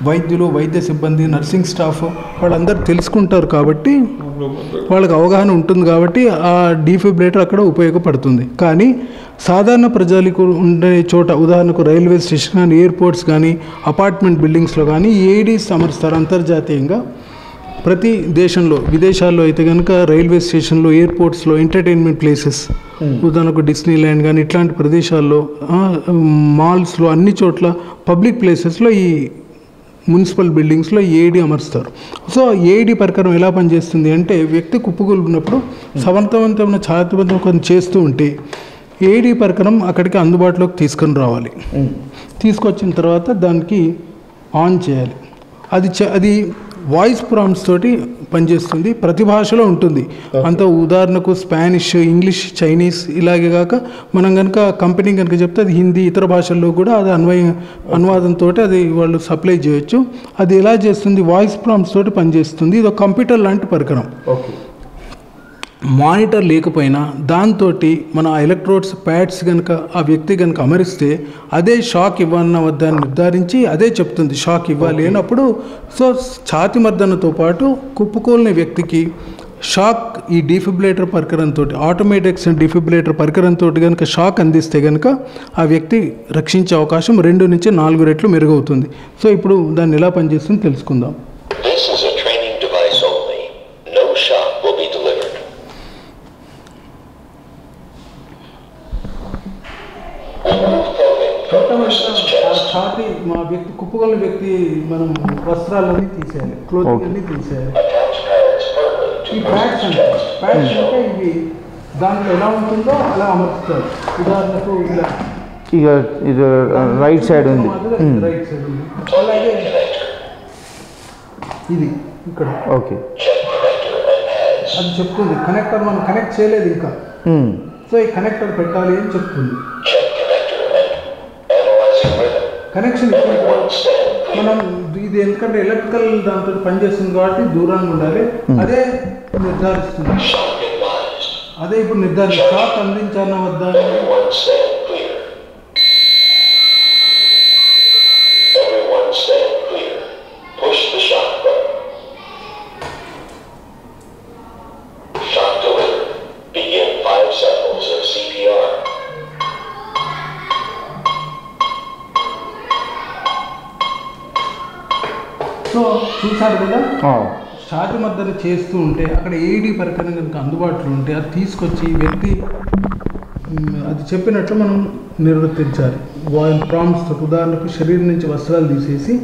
వైద్యులు, వైద్య సిబ్బంది, నర్సింగ్ స్టాఫ్ వాళ్ళందరూ తెలుసుకుంటారు కాబట్టి వాళ్ళకి అవగాహన ఉంటుంది కాబట్టి ఆ డిఫిబ్రిలేటర్ అక్కడ ఉపయోగపడుతుంది. కానీ సాధారణ ప్రజలకు ఉండే చోట, ఉదాహరణకు రైల్వే స్టేషన్ కానీ, ఎయిర్పోర్ట్స్ కానీ, అపార్ట్మెంట్ బిల్డింగ్స్లో కానీ ఏడీస్ అమరుస్తారు అంతర్జాతీయంగా. ప్రతి దేశంలో, విదేశాల్లో అయితే కనుక రైల్వే స్టేషన్లో, ఎయిర్పోర్ట్స్లో, ఎంటర్టైన్మెంట్ ప్లేసెస్, ఉదాహరణకు డిస్నీ ల్యాండ్ కానీ ఇట్లాంటి ప్రదేశాల్లో, మాల్స్లో, అన్ని చోట్ల పబ్లిక్ ప్లేసెస్లో ఈ మున్సిపల్ బిల్డింగ్స్లో ఏడీ అమరుస్తారు. సో ఏడీ పరికరం ఎలా పనిచేస్తుంది అంటే వ్యక్తి కుప్పకూలినప్పుడు సమర్థవంతమైన ఛాతిబద్ధం చేస్తూ ఉంటే ఏడీ పరికరం అక్కడికి అందుబాటులోకి తీసుకొని రావాలి. తీసుకొచ్చిన తర్వాత దానికి ఆన్ చేయాలి. అది వాయిస్ ప్రాంప్ట్స్ తోటి పనిచేస్తుంది. ప్రతి భాషలో ఉంటుంది. అంత ఉదాహరణకు స్పానిష్, ఇంగ్లీష్, చైనీస్ ఇలాగే కాక మనం కనుక కంపెనీ కనుక చెప్తే అది హిందీ, ఇతర భాషల్లో కూడా అది అనువాదంతో అది వాళ్ళు సప్లై చేయొచ్చు. అది ఎలా చేస్తుంది? వాయిస్ ప్రాంప్ట్స్ తోటి పనిచేస్తుంది. ఇది ఒక కంప్యూటర్ లాంటి పరికరం. మానిటర్ లేకపోయినా దాంతో మన ఎలక్ట్రోడ్స్, ప్యాడ్స్ కనుక ఆ వ్యక్తి కనుక అమరిస్తే అదే షాక్ ఇవ్వాలన్న వద్దని నిర్ధారించి అదే చెప్తుంది షాక్ ఇవ్వాలి అన్నప్పుడు. సో ఛాతి మర్దనతో పాటు కుప్పకూలిన వ్యక్తికి షాక్ ఈ డిఫిబ్రిలేటర్ పరికరంతో, ఆటోమేటిక్ డిఫిబ్రిలేటర్ పరికరంతో కనుక షాక్ అందిస్తే కనుక ఆ వ్యక్తి రక్షించే అవకాశం 2 నుంచి 4 రెట్లు మెరుగవుతుంది. సో ఇప్పుడు దాన్ని ఎలా పనిచేస్తుందో తెలుసుకుందాం. ఛాతి మా వ్యక్తి కుప్పగల వ్యక్తి మనం వస్త్రాలన్నీ తీసేయాలి, క్లోతింగ్ అన్నీ తీసేయాలి. ఈ ప్యాడ్స్ అంటే ఇవి దాంట్లో ఎలా ఉంటుందో అలా అమర్చుతారు. ఉదాహరణకు ఇలా ఇక రైట్ సైడ్ ఉంది, రైట్ సైడ్ ఉంది. అలాగే ఇది ఇక్కడ ఓకే అది చెప్తుంది. కనెక్టర్ మనం కనెక్ట్ చేయలేదు ఇంకా, సో ఈ కనెక్టర్ పెట్టాలి అని చెప్తుంది. కనెక్షన్ ఇచ్చిన మనం ఇది ఎందుకంటే ఎలక్ట్రికల్ దాంతో పనిచేస్తుంది కాబట్టి దూరంగా ఉండాలి. అదే నిర్ధారిస్తుంది, అదే ఇప్పుడు నిర్ధారిస్తుంది షాక్ అందించాలన్న వద్దా. సో చూసారు కదా, ఛాతి మద్దతు చేస్తూ ఉంటే అక్కడ ఏఈడి పరికరం కనుక అందుబాటులో ఉంటే అది తీసుకొచ్చి వ్యక్తి అది చెప్పినట్లు మనం నిర్వర్తించాలి. ప్రాంప్ట్స్ ఉదాహరణకు శరీరం నుంచి వస్త్రాలు తీసేసి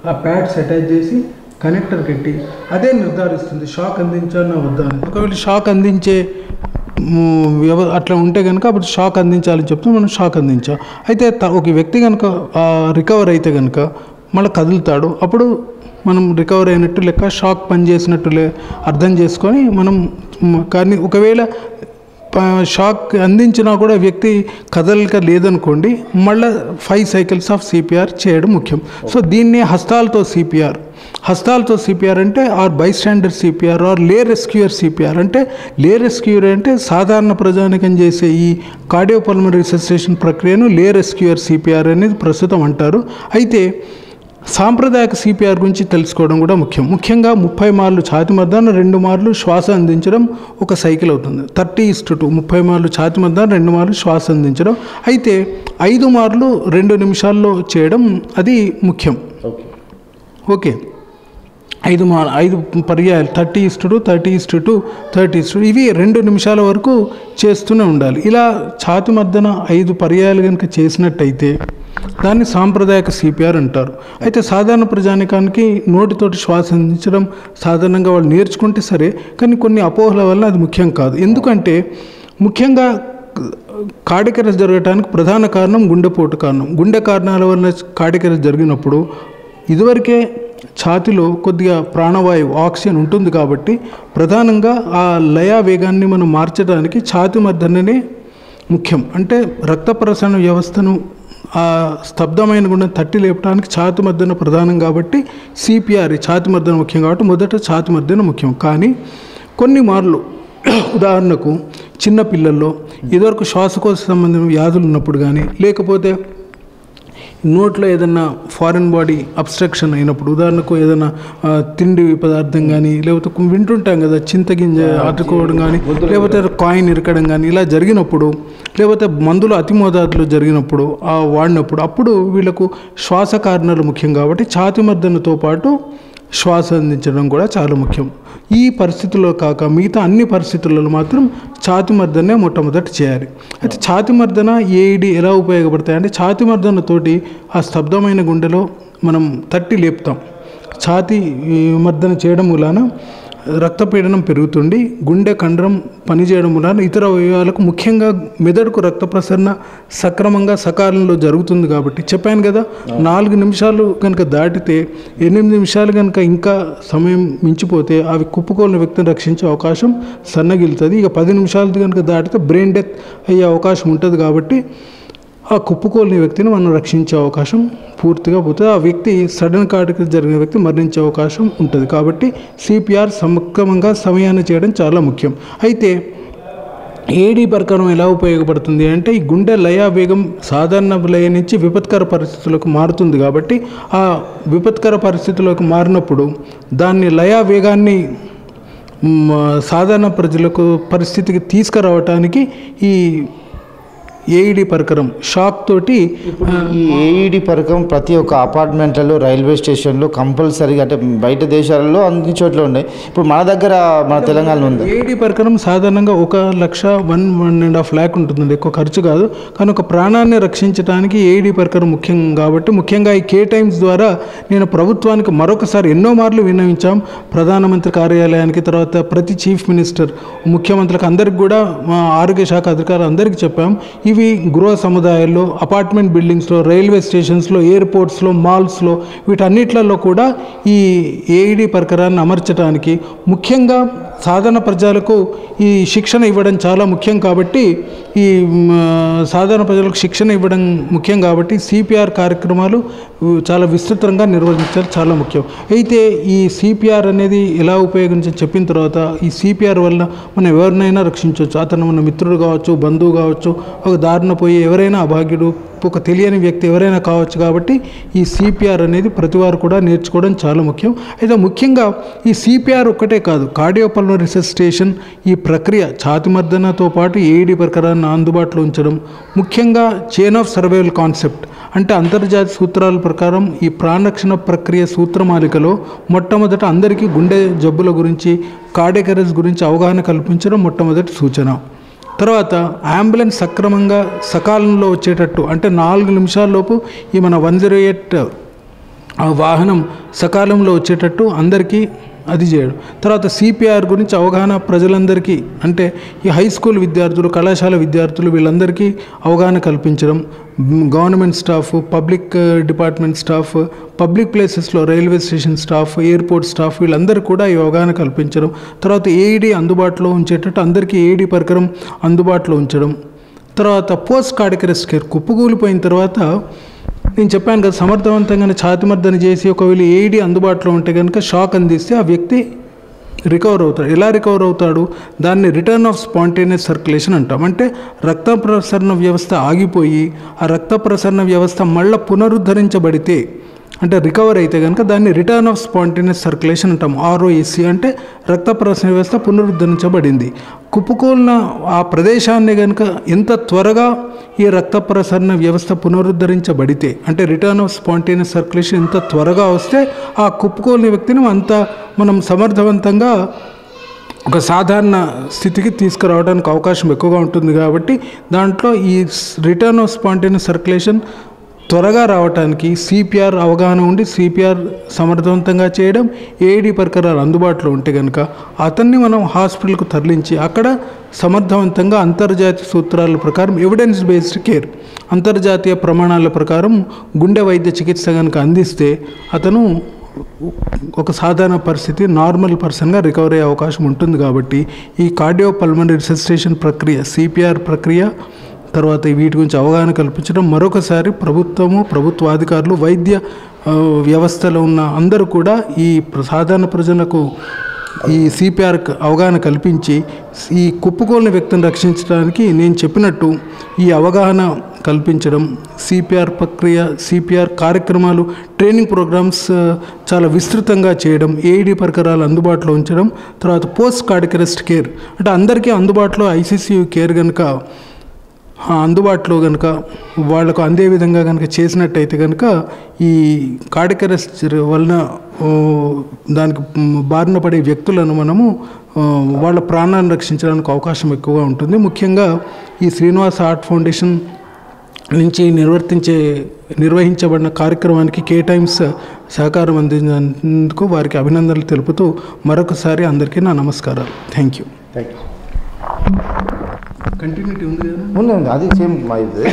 ఆ ప్యాడ్స్ అటాచ్ చేసి కనెక్టర్ పెట్టి అదే నిర్ధారిస్తుంది షాక్ అందించాలన్నా వద్దా అని. ఒకవేళ షాక్ అందించే అట్లా ఉంటే కనుక అప్పుడు షాక్ అందించాలని చెప్తే మనం షాక్ అందించాం. అయితే ఒక వ్యక్తి కనుక రికవర్ అయితే కనుక మళ్ళీ కదులుతాడు, అప్పుడు మనం రికవర్ అయినట్టు లెక్క, షాక్ పనిచేసినట్టు అర్థం చేసుకొని మనం. కానీ ఒకవేళ షాక్ అందించినా కూడా వ్యక్తి కదలిక లేదనుకోండి, మళ్ళీ 5 సైకిల్స్ ఆఫ్ సిపిఆర్ చేయడం ముఖ్యం. సో దీన్నే హస్తాలతో సిపిఆర్ అంటే ఆర్ బైస్టాండర్ సిపిఆర్ ఆర్ లే రెస్క్యూయర్ సిపిఆర్ అంటే. లే రెస్క్యూయర్ అంటే సాధారణ ప్రజానికం చేసే ఈ కార్డియోపల్మనరీ రిససిటేషన్ ప్రక్రియను లే రెస్క్యూయర్ సిపిఆర్ అనేది ప్రస్తుతం అంటారు. అయితే సాంప్రదాయక సిపిఆర్ గురించి తెలుసుకోవడం కూడా ముఖ్యం. ముఖ్యంగా 30 మార్లు ఛాతి మద్దతున 2 మార్లు శ్వాస అందించడం ఒక సైకిల్ అవుతుంది. 30:2 30 మార్లు ఛాతి మద్దతున 2 మార్లు శ్వాస అందించడం. అయితే 5 మార్లు 2 నిమిషాల్లో చేయడం అది ముఖ్యం. ఓకే, 5 పర్యాయాలు 30:2 30:2 30:2 ఇవి 2 నిమిషాల వరకు చేస్తూనే ఉండాలి. ఇలా ఛాతి మద్దతున 5 పర్యాయాలు కనుక చేసినట్టయితే దాన్ని సాంప్రదాయక సిపిఆర్ అంటారు. అయితే సాధారణ ప్రజానికానికి నోటితోటి శ్వాస అందించడం సాధారణంగా వాళ్ళు నేర్చుకుంటే సరే, కానీ కొన్ని అపోహల వల్ల అది ముఖ్యం కాదు. ఎందుకంటే ముఖ్యంగా కార్డియాక్ అరెస్ట్ జరగడానికి ప్రధాన కారణం గుండెపోటు కారణం. గుండె కారణాల వల్ల కార్డియాక్ అరెస్ట్ జరిగినప్పుడు ఇదివరకే ఛాతిలో కొద్దిగా ప్రాణవాయువు ఆక్సిజన్ ఉంటుంది కాబట్టి ప్రధానంగా ఆ లయ వేగాన్ని మనం మార్చడానికి ఛాతి మద్దతునే ముఖ్యం. అంటే రక్త ప్రసరణ వ్యవస్థను ఆ స్తబ్దమైన గుండెను తట్టి లేపడానికి ఛాతి మద్దతు ప్రధానం కాబట్టి సిపిఆర్ ఛాతి మద్దతు ముఖ్యం కాబట్టి మొదట ఛాతి మద్దతు ముఖ్యం. కానీ కొన్ని మార్లు ఉదాహరణకు చిన్న పిల్లల్లో ఇదివరకు శ్వాసకోశ సంబంధించిన వ్యాధులు ఉన్నప్పుడు కానీ, లేకపోతే నోట్లో ఏదన్నా ఫారిన్ బాడీ అబ్స్ట్రక్షన్ అయినప్పుడు, ఉదాహరణకు ఏదైనా తిండి పదార్థం కానీ, లేకపోతే వింటుంటాం కదా చింతగింజ అతుకోవడం కానీ, లేకపోతే కాయిన్ ఇరకడం కానీ ఇలా జరిగినప్పుడు, లేకపోతే మందులు అతి మోతాదులో జరిగినప్పుడు వాడినప్పుడు అప్పుడు వీళ్ళకు శ్వాస కారణాలు ముఖ్యం కాబట్టి ఛాతి మద్దతుతో పాటు శ్వాస అందించడం కూడా చాలా ముఖ్యం. ఈ పరిస్థితుల్లో కాక మిగతా అన్ని పరిస్థితులలో మాత్రం ఛాతి మర్దనే మొట్టమొదటి చేయాలి. అయితే ఛాతి మర్దన ఏఈడి ఎలా ఉపయోగపడతాయి అంటే, ఛాతి మర్దనతోటి ఆ స్తబ్దమైన గుండెలో మనం తట్టి లేపుతాం. ఛాతి మర్దన చేయడం వలన రక్తపీడనం పెరుగుతుంది, గుండె కండరం పనిచేయడం వలన ఇతర అవయవాలకు ముఖ్యంగా మెదడుకు రక్త ప్రసరణ సక్రమంగా సకాలంలో జరుగుతుంది. కాబట్టి చెప్పాను కదా, 4 నిమిషాలు కనుక దాటితే 8 నిమిషాలు కనుక ఇంకా సమయం మించిపోతే అవి కుప్పుకోలిన వ్యక్తిని రక్షించే అవకాశం సన్నగిలుతుంది. ఇక 10 నిమిషాలు కనుక దాటితే బ్రెయిన్ డెత్ అయ్యే అవకాశం ఉంటుంది. కాబట్టి ఆ కుప్పుకోలిన వ్యక్తిని మనం రక్షించే అవకాశం పూర్తిగా పోతుంది. ఆ వ్యక్తి సడన్ కార్డియాక్ జరిగిన వ్యక్తి మరణించే అవకాశం ఉంటుంది. కాబట్టి సిపిఆర్ సక్రమంగా సమయాన్ని చేయడం చాలా ముఖ్యం. అయితే ఏడీ పరికరం ఎలా ఉపయోగపడుతుంది అంటే, ఈ గుండె లయ వేగం సాధారణ లయ నుంచి విపత్కర పరిస్థితులకు మారుతుంది. కాబట్టి ఆ విపత్కర పరిస్థితులకు మారినప్పుడు దాన్ని లయ వేగాన్ని సాధారణ ప్రజలకు పరిస్థితికి తీసుకురావటానికి ఈ ఏఈడి పరికరం షాక్ తోటి. ఈ ఏఈడి పరికరం ప్రతి ఒక్క అపార్ట్మెంట్లలో, రైల్వే స్టేషన్లో కంపల్సరీగా, అంటే బయట దేశాలలో అన్ని చోట్ల ఉన్నాయి. ఇప్పుడు మన దగ్గర మన తెలంగాణలో ఉంది. ఏఈడి పరికరం సాధారణంగా 1,00,000-1.5 lakh ఉంటుందండి, ఎక్కువ ఖర్చు కాదు. కానీ ఒక ప్రాణాన్ని రక్షించడానికి ఏఈడి పరికరం ముఖ్యం. కాబట్టి ముఖ్యంగా ఈ K-Times ద్వారా నేను ప్రభుత్వానికి మరొకసారి ఎన్నో మార్లు విన్నవించాం. ప్రధానమంత్రి కార్యాలయానికి, తర్వాత ప్రతి చీఫ్ మినిస్టర్, ముఖ్యమంత్రులకు అందరికి కూడా, మా ఆరోగ్య శాఖ అధికారులు అందరికీ చెప్పాం. ఈ ఇవి గృహ సముదాయాల్లో, అపార్ట్మెంట్ బిల్డింగ్స్లో, రైల్వే స్టేషన్స్లో, ఎయిర్పోర్ట్స్లో, మాల్స్లో వీటన్నిట్లలో కూడా ఈ ఏఈడి పరికరాన్ని అమర్చడానికి ముఖ్యంగా సాధారణ ప్రజలకు ఈ శిక్షణ ఇవ్వడం చాలా ముఖ్యం కాబట్టి సాధారణ ప్రజలకు శిక్షణ ఇవ్వడం ముఖ్యం కాబట్టి సిపిఆర్ కార్యక్రమాలు చాలా విస్తృతంగా నిర్వహించాలి, చాలా ముఖ్యం. అయితే ఈ సిపిఆర్ అనేది ఎలా ఉపయోగించని చెప్పిన తర్వాత ఈ సిపిఆర్ వల్ల మనం ఎవరినైనా రక్షించవచ్చు. అతను మన మిత్రుడు కావచ్చు, బంధువు కావచ్చు, ఒక దారిన పోయి ఎవరైనా అభాగ్యుడు, ఒక తెలియని వ్యక్తి ఎవరైనా కావచ్చు. కాబట్టి ఈ సిపిఆర్ అనేది ప్రతి వారు కూడా నేర్చుకోవడం చాలా ముఖ్యం. అయితే ముఖ్యంగా ఈ సిపిఆర్ ఒక్కటే కాదు, కార్డియోపల్మనరీ రిససిటేషన్ ఈ ప్రక్రియ ఛాతిమర్దనతో పాటు ఏఈడి పరికరాన్ని అందుబాటులో ఉంచడం, ముఖ్యంగా చైన్ ఆఫ్ సర్వైవల్ కాన్సెప్ట్ అంటే అంతర్జాతీయ సూత్రాల ప్రకారం ఈ ప్రాణరక్షణ ప్రక్రియ సూత్రమాలికలో మొట్టమొదట అందరికీ గుండె జబ్బుల గురించి, కార్డియాక్ అరెస్ట్ గురించి అవగాహన కల్పించడం మొట్టమొదటి సూచన. తర్వాత అంబులెన్స్ సక్రమంగా సకాలంలో వచ్చేటట్టు అంటే 4 నిమిషాల్లోపు ఈ మన 108 వాహనం సకాలంలో వచ్చేటట్టు అందరికీ అది చేయడం. తర్వాత సిపిఆర్ గురించి అవగాహన ప్రజలందరికీ అంటే ఈ హై స్కూల్ విద్యార్థులు, కళాశాల విద్యార్థులు వీళ్ళందరికీ అవగాహన కల్పించడం, government staff, public department staff, public ప్లేసెస్లో railway station staff, airport staff వీళ్ళందరూ కూడా ఈ అవగాహన కల్పించడం. తర్వాత ఏఈడి అందుబాటులో ఉంచేటట్టు అందరికీ ఏఈడి పరికరం అందుబాటులో ఉంచడం. తర్వాత పోస్ట్ కార్డియాక్ అరెస్ట్ కేర్ కుప్పకూలిపోయిన తర్వాత నేను చెప్పాను కదా, సమర్థవంతంగా ఛాతిమర్దన చేసి ఒకవేళ ఏఈడి అందుబాటులో ఉంటే కనుక షాక్ అందిస్తే ఆ వ్యక్తి రికవర్ అవుతాడు. ఎలా రికవర్ అవుతాడు? దాన్ని రిటర్న్ ఆఫ్ స్పాంటేనియస్ సర్క్యులేషన్ అంటాం. అంటే రక్త ప్రసరణ వ్యవస్థ ఆగిపోయి ఆ రక్త ప్రసరణ వ్యవస్థ మళ్ళీ పునరుద్ధరించబడితే అంటే రికవర్ అయితే కనుక దాన్ని రిటర్న్ ఆఫ్ స్పాంటేనియస్ సర్క్యులేషన్ అంటాం. ఆర్ఓఎస్సి అంటే రక్త ప్రసరణ వ్యవస్థ పునరుద్ధరించబడింది. కుప్పకూలిన ఆ ప్రదేశాన్ని కనుక ఎంత త్వరగా ఈ రక్త ప్రసరణ వ్యవస్థ పునరుద్ధరించబడితే అంటే రిటర్న్ ఆఫ్ స్పాంటేనియస్ సర్క్యులేషన్ ఎంత త్వరగా వస్తే ఆ కుప్పకూలిన వ్యక్తిని మనం సమర్థవంతంగా ఒక సాధారణ స్థితికి తీసుకురావడానికి అవకాశం ఎక్కువగా ఉంటుంది. కాబట్టి దాంట్లో ఈ రిటర్న్ ఆఫ్ స్పాంటేనియస్ సర్క్యులేషన్ త్వరగా రావడానికి సిపిఆర్ అవగాహన ఉండి సిపిఆర్ సమర్థవంతంగా చేయడం, ఏఈడి పరికరాలు అందుబాటులో ఉంటే కనుక అతన్ని మనం హాస్పిటల్కు తరలించి అక్కడ సమర్థవంతంగా అంతర్జాతీయ సూత్రాల ప్రకారం ఎవిడెన్స్ బేస్డ్ కేర్, అంతర్జాతీయ ప్రమాణాల ప్రకారం గుండె వైద్య చికిత్స కనుక అందిస్తే అతను ఒక సాధారణ పరిస్థితి నార్మల్ పర్సన్గా రికవర్ అయ్యే అవకాశం ఉంటుంది. కాబట్టి ఈ కార్డియోపల్మనరీ రిససిటేషన్ ప్రక్రియ, సిపిఆర్ ప్రక్రియ, తర్వాత వీటి గురించి అవగాహన కల్పించడం మరొకసారి ప్రభుత్వము, ప్రభుత్వాధికారులు, వైద్య వ్యవస్థలో ఉన్న అందరూ కూడా ఈ సాధారణ ప్రజలకు ఈ సిపిఆర్ అవగాహన కల్పించి ఈ కుప్పకూలిన వ్యక్తిని రక్షించడానికి నేను చెప్పినట్టు ఈ అవగాహన కల్పించడం, సిపిఆర్ ప్రక్రియ, సిపిఆర్ కార్యక్రమాలు, ట్రైనింగ్ ప్రోగ్రామ్స్ చాలా విస్తృతంగా చేయడం, ఏఈడి పరికరాలు అందుబాటులో ఉంచడం, తర్వాత పోస్ట్ కార్డియాక్ అరెస్ట్ కేర్ అంటే అందరికీ అందుబాటులో ఐసీసీయూ కేర్ కనుక అందుబాటులో కనుక వాళ్ళకు అందే విధంగా కనుక చేసినట్టయితే కనుక ఈ కార్డియాక్ అరెస్ట్ వలన దానికి బారిన పడే వ్యక్తులను మనము వాళ్ళ ప్రాణాలను రక్షించడానికి అవకాశం ఎక్కువగా ఉంటుంది. ముఖ్యంగా ఈ శ్రీనివాస హార్ట్ ఫౌండేషన్ నుంచి నిర్వహించబడిన కార్యక్రమానికి K-Times సహకారం అందించినందుకు వారికి అభినందనలు తెలుపుతూ మరొకసారి అందరికీ నా నమస్కారాలు. Thank you. కంటిన్యూటీ ఉంది కదా? ఉంది, అది సేమ్ మా ఇది.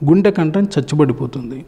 గుండె కంఠం చచ్చుబడిపోతుంది.